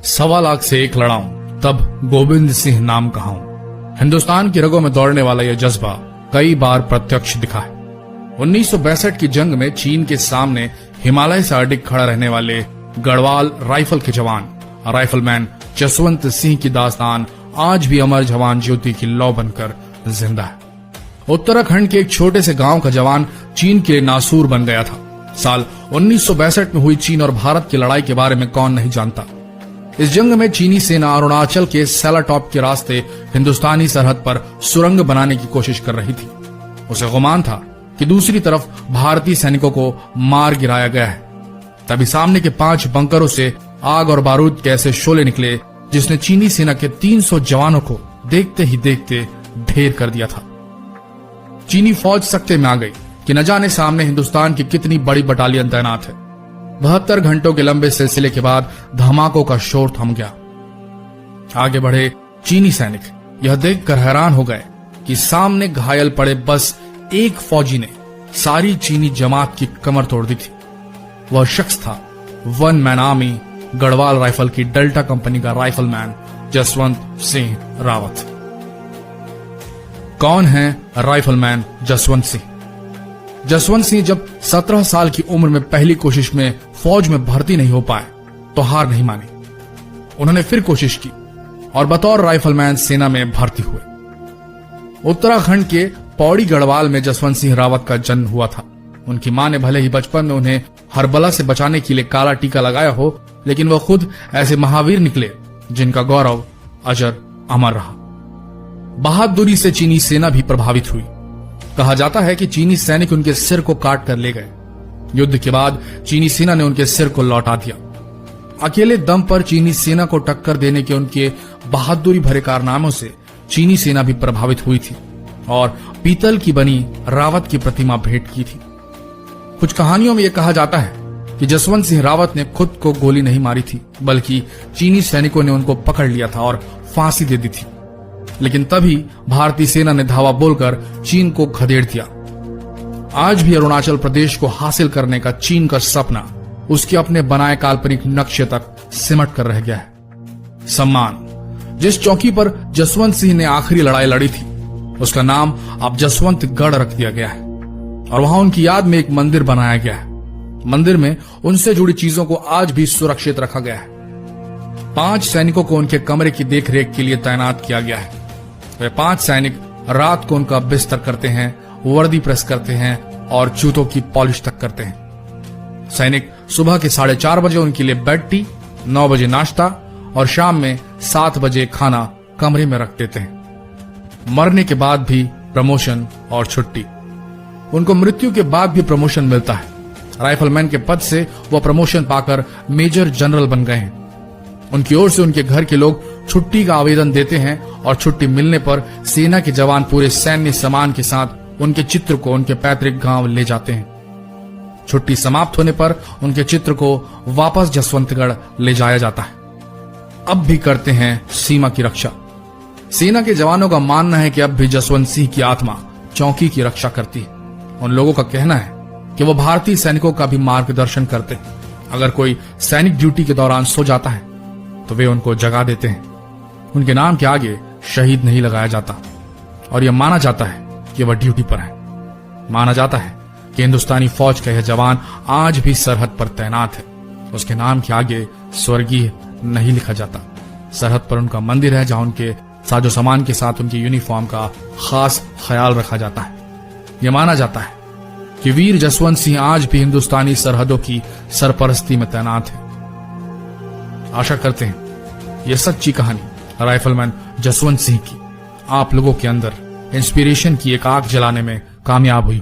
1.25 लाख से एक लड़ाऊं तब गोविंद सिंह नाम कहाऊं। हिंदुस्तान की रगों में दौड़ने वाला यह जज्बा कई बार प्रत्यक्ष दिखा है। 1962 की जंग में चीन के सामने हिमालय से अडिग खड़ा रहने वाले गढ़वाल राइफल के जवान राइफलमैन जसवंत सिंह की दास्तान आज भी अमर जवान ज्योति की लौ बनकर जिंदा है। उत्तराखंड के एक छोटे से गांव का जवान चीन के लिए नासूर बन गया था। साल 1962 में हुई चीन और भारत की लड़ाई के बारे में कौन नहीं जानता। इस जंग में चीनी सेना अरुणाचल के सेलाटॉप के रास्ते हिंदुस्तानी सरहद पर सुरंग बनाने की कोशिश कर रही थी। उसे गुमान था कि दूसरी तरफ भारतीय सैनिकों को मार गिराया गया है। तभी सामने के 5 बंकरों से आग और बारूद के ऐसे शोले निकले जिसने चीनी सेना के 300 जवानों को देखते ही देखते ढेर कर दिया था। चीनी फौज सकते में आ गई कि न जाने सामने हिंदुस्तान की कितनी बड़ी बटालियन तैनात है। 72 घंटों के लंबे सिलसिले के बाद धमाकों का शोर थम गया। आगे बढ़े चीनी सैनिक यह देखकर हैरान हो गए कि सामने घायल पड़े बस एक फौजी ने सारी चीनी जमात की कमर तोड़ दी थी। वह शख्स था 1 मैन आर्मी गढ़वाल राइफल की डेल्टा कंपनी का राइफलमैन जसवंत सिंह रावत। कौन है राइफलमैन जसवंत सिंह? जसवंत सिंह जब 17 साल की उम्र में पहली कोशिश में फौज में भर्ती नहीं हो पाए तो हार नहीं मानी। उन्होंने फिर कोशिश की और बतौर राइफलमैन सेना में भर्ती हुए। उत्तराखंड के पौड़ी गढ़वाल में जसवंत सिंह रावत का जन्म हुआ था। उनकी मां ने भले ही बचपन में उन्हें हरबला से बचाने के लिए काला टीका लगाया हो, लेकिन वह खुद ऐसे महावीर निकले जिनका गौरव अजर अमर रहा। बहादुरी से चीनी सेना भी प्रभावित हुई। कहा जाता है कि चीनी सैनिक उनके सिर को काट कर ले गए। युद्ध के बाद चीनी सेना ने उनके सिर को लौटा दिया। अकेले दम पर चीनी सेना को टक्कर देने के उनके बहादुरी भरे कारनामों से चीनी सेना भी प्रभावित हुई थी और पीतल की बनी रावत की प्रतिमा भेंट की थी। कुछ कहानियों में यह कहा जाता है कि जसवंत सिंह रावत ने खुद को गोली नहीं मारी थी, बल्कि चीनी सैनिकों ने उनको पकड़ लिया था और फांसी दे दी थी। लेकिन तभी भारतीय सेना ने धावा बोलकर चीन को खदेड़ दिया। आज भी अरुणाचल प्रदेश को हासिल करने का चीन का सपना उसके अपने बनाए काल्पनिक नक्शे तक सिमट कर रह गया है। सम्मान जिस चौकी पर जसवंत सिंह ने आखिरी लड़ाई लड़ी थी उसका नाम अब जसवंत गढ़ रख दिया गया है और वहां उनकी याद में एक मंदिर बनाया गया है। मंदिर में उनसे जुड़ी चीजों को आज भी सुरक्षित रखा गया है। 5 सैनिकों को उनके कमरे की देखरेख के लिए तैनात किया गया है। वे 5 सैनिक रात को उनका बिस्तर करते हैं, वर्दी प्रेस करते हैं और जूतों की पॉलिश तक करते हैं। सैनिक सुबह के 4:30 बजे उनके लिए बेड टी, 9 बजे नाश्ता और शाम में 7 बजे खाना कमरे में रख देते हैं। मरने के बाद भी प्रमोशन और छुट्टी। उनको मृत्यु के बाद भी प्रमोशन मिलता है। राइफलमैन के पद से वह प्रमोशन पाकर मेजर जनरल बन गए हैं। उनकी ओर से उनके घर के लोग छुट्टी का आवेदन देते हैं और छुट्टी मिलने पर सेना के जवान पूरे सैन्य सम्मान के साथ उनके चित्र को उनके पैतृक गांव ले जाते हैं। छुट्टी समाप्त होने पर उनके चित्र को वापस जसवंतगढ़ ले जाया जाता है। अब भी करते हैं सीमा की रक्षा। सेना के जवानों का मानना है कि अब भी जसवंत सिंह की आत्मा चौकी की रक्षा करती है। उन लोगों का कहना है कि वो भारतीय सैनिकों का भी मार्गदर्शन करते हैं। अगर कोई सैनिक ड्यूटी के दौरान सो जाता है तो वे उनको जगा देते हैं। उनके नाम के आगे शहीद नहीं लगाया जाता और यह माना जाता है कि वह ड्यूटी पर है। माना जाता है कि हिंदुस्तानी फौज का यह जवान आज भी सरहद पर तैनात है। उसके नाम के आगे स्वर्गीय नहीं लिखा जाता। सरहद पर उनका मंदिर है जहां उनके साजो सामान के साथ उनकी यूनिफॉर्म का खास ख्याल रखा जाता है। यह माना जाता है कि वीर जसवंत सिंह आज भी हिंदुस्तानी सरहदों की सरपरस्ती में तैनात है। आशा करते हैं यह सच्ची कहानी राइफलमैन जसवंत सिंह की आप लोगों के अंदर इंस्पिरेशन की एक आग जलाने में कामयाब हुई हो।